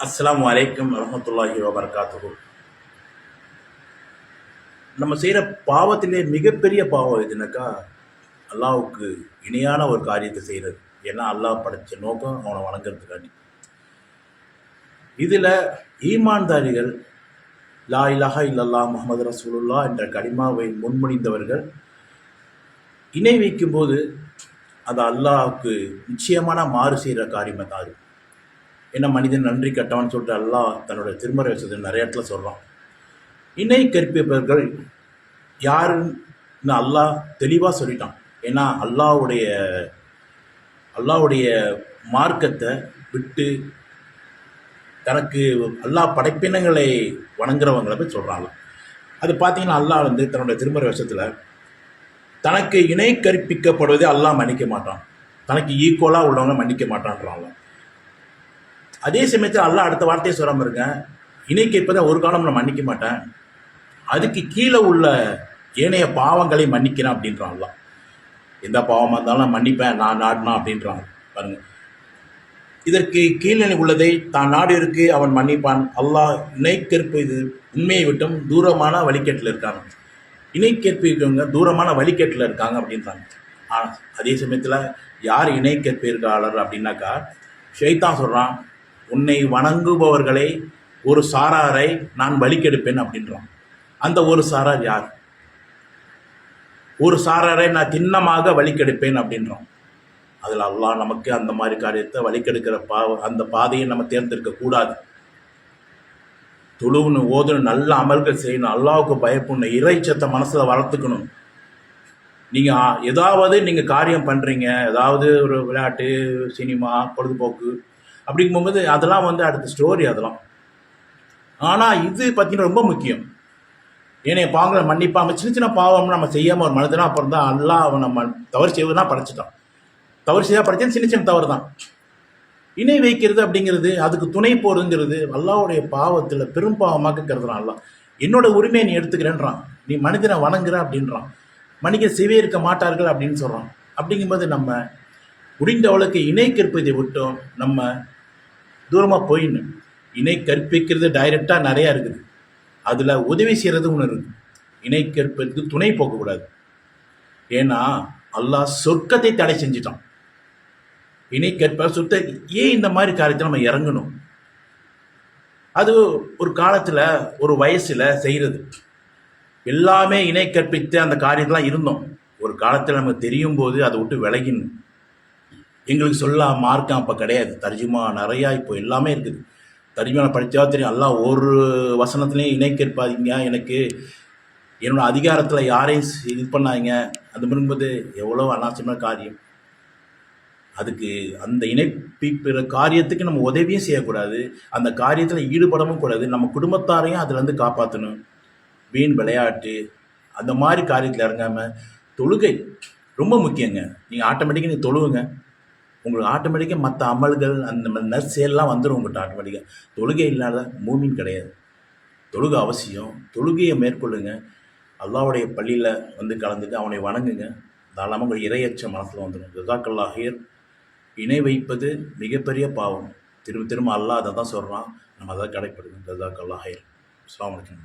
அஸ்ஸலாமு அலைக்கும் வரஹ்மத்துல்லாஹி வபரகாத்துஹு. நம்ம செய்கிற பாவத்திலே மிகப்பெரிய பாவம் எதுனாக்கா, அல்லாஹ்வுக்கு இணையான ஒரு காரியத்தை செய்கிறது. ஏன்னா அல்லாஹ் படைச்ச நோக்கம் அவனை வணங்குறதுக்காண்டி. இதில் ஈமான்தாரிகள் லா இலாஹா இல்லல்லாஹ் முஹம்மது ரசூலுல்லாஹ் என்ற கலிமாவை முன்மொழிந்தவர்கள் இணை வைக்கும்போது அது அல்லாஹ்வுக்கு நிச்சயமான மாறு செய்கிற காரியமாக தான் அது. ஏன்னா மனிதன் நன்றி கட்டவன் சொல்லிட்டு அல்லாஹ் தன்னோட திருமறை வசதி நிறைய இடத்துல சொல்கிறான். இணை கற்பிப்பவர்கள் யாருன்னு அல்லாஹ் தெளிவாக சொல்லிட்டான். ஏன்னா அல்லாஹ்வுடைய மார்க்கத்தை விட்டு தனக்கு அல்லாஹ் படைப்பினங்களை வணங்குறவங்களை போய் சொல்கிறாங்க. அது பார்த்தீங்கன்னா அல்லாஹ் தன்னுடைய திருமறை வருஷத்தில் தனக்கு இணை கற்பிக்கப்படுவதை அல்லாஹ் மன்னிக்க மாட்டான், தனக்கு ஈக்குவலாக உள்ளவங்க மன்னிக்க மாட்டான்றாங்க. அதே சமயத்தில் அல்லாஹ் அடுத்த வார்த்தையை சொல்கிறாம இருங்க, இணை கேட்பதை ஒரு காலம் நான் மன்னிக்க மாட்டேன், அதுக்கு கீழே உள்ள ஏனைய பாவங்களை மன்னிக்கிறேன் அப்படின்றான் அல்லாஹ். எந்த பாவமாக இருந்தாலும் நான் மன்னிப்பேன், நான் நாடினா அப்படின்றான். பாருங்க, இதற்கு கீழே உள்ளதை தான் நாடிற்கு அவன் மன்னிப்பான். அல்லாஹ் இணை கற்பது உண்மையை விட்டும் தூரமான வழிகேட்டில் இருக்காங்க. இணை கற்பிக்கவங்க தூரமான வழிகேட்டில் இருக்காங்க அப்படின்றாங்க. ஆனால் அதே சமயத்தில் யார் இணை கற்பிற்காளர் அப்படின்னாக்கா, ஷைத்தான் சொல்கிறான், உன்னை வணங்குபவர்களை ஒரு சாராரை நான் வழிகெடுப்பேன் அப்படின்றான். அந்த ஒரு சாரார் யார்? ஒரு சாராரை நான் திண்ணமாக வழிகெடுப்பேன் அப்படின்றான். அதில் அல்லாஹ் நமக்கு அந்த மாதிரி காரியத்தை வழிகெடுக்கிற அந்த பாதையை நம்ம தேர்ந்தெடுக்கக்கூடாது. தொழுவணும், ஓதணும், நல்ல அமல்கள் செய்யணும், அல்லாஹ்வுக்கு பயப்படணும், இறைச்சத்தை மனசில் வளர்த்துக்கணும். நீங்கள் ஏதாவது நீங்கள் காரியம் பண்ணுறீங்க, ஏதாவது ஒரு விளையாட்டு, சினிமா, பொழுதுபோக்கு அப்படிங்கும்போது அதெல்லாம் அடுத்த ஸ்டோரி அதெல்லாம். ஆனால் இது பார்த்தீங்கன்னா ரொம்ப முக்கியம். ஏனைய பாவங்களை மன்னிப்பாமல் சின்ன சின்ன பாவம் நம்ம செய்யாமல் ஒரு மனிதனாக அப்புறம் தான் அல்லாஹ் அவன் நம்ம தவறு செய்வதுதான் படைச்சிட்டான். தவறு செய்ய படைச்சது சின்ன சின்ன தவறு தான். இணை வைக்கிறது அப்படிங்கிறது, அதுக்கு துணை போகிறதுங்கிறது அல்லாஹ்வுடைய பாவத்தில் பெரும் பாவமாக கருதுறான் அல்லாஹ். என்னோட உரிமையை நீ எடுத்துக்கிறேன்றான், நீ மனிதனை வணங்குற அப்படின்றான். மனிதன் செவி இருக்க மாட்டார்கள் அப்படின்னு சொல்கிறான். அப்படிங்கும்போது நம்ம முடிந்தவளுக்கு இணை கற்பதை விட்டோம் நம்ம தூரமாக போயிடணும். இணை கற்பிக்கிறது டைரெக்டாக நிறையா இருக்குது, அதில் உதவி செய்கிறது ஒன்று இருக்குது. இணை கற்பதற்கு துணை போகக்கூடாது. ஏன்னா அல்லாஹ் சொர்க்கத்தை தடை செஞ்சிட்டான். இணை கற்ப சுத்த ஏன் இந்த மாதிரி காரியத்தை நம்ம இறங்கணும்? அது ஒரு காலத்தில் ஒரு வயசில் செய்கிறது எல்லாமே இணை கற்பித்து அந்த காரியத்தெலாம் இருந்தோம். ஒரு காலத்தில் நமக்கு தெரியும் போது அதை விட்டு விலகினும். எங்களுக்கு சொல்ல மார்க்கம் அப்போ கிடையாது, தர்ஜுமா நிறையா இப்போ எல்லாமே இருக்குது. தர்ஜுமா படித்தா தெரியும், அல்லாஹ் ஒரு வசனத்துலேயும் இணை கற்பாதீங்க, எனக்கு என்னோடய அதிகாரத்தில் யாரையும் இது பண்ணாங்க அந்த பண்ணும்போது எவ்வளோ அனாவசியமான காரியம். அதுக்கு அந்த இணைப்பிற காரியத்துக்கு நம்ம உதவியும் செய்யக்கூடாது, அந்த காரியத்தில் ஈடுபடவும் கூடாது. நம்ம குடும்பத்தாரையும் அதுலேருந்து காப்பாற்றணும். வீண் விளையாட்டு அந்த மாதிரி காரியத்தில் இறங்காமல் தொழுகை ரொம்ப முக்கியங்க. நீங்கள் ஆட்டோமேட்டிக்காக நீங்கள் தொழுவுங்க, உங்களுக்கு ஆட்டோமேட்டிக்காக மற்ற அமல்கள் அந்த நற்செயல்லாம் வந்துடும் உங்கள்கிட்ட ஆட்டோமேட்டிக்காக. தொழுகை இல்லாத மூமின் கிடையாது. தொழுகை அவசியம். தொழுகையை மேற்கொள்ளுங்க, அல்லாஹ்வுடைய பள்ளியில் கலந்துட்டு அவனை வணங்குங்க. தாராளமாக உங்கள் இறையச்ச மனசில் வந்துடும். ஜஸாக்கல்லாஹ் ஹைர். இணை வைப்பது மிகப்பெரிய பாவம். திரும்ப திரும்ப அல்லாஹ் அதை தான் சொல்கிறான், நம்ம அதை கடைப்பிடிக்கணும். ஜஸாக்கல்லாஹ் ஹைர். அஸ்ஸலாமு அலைக்கும்.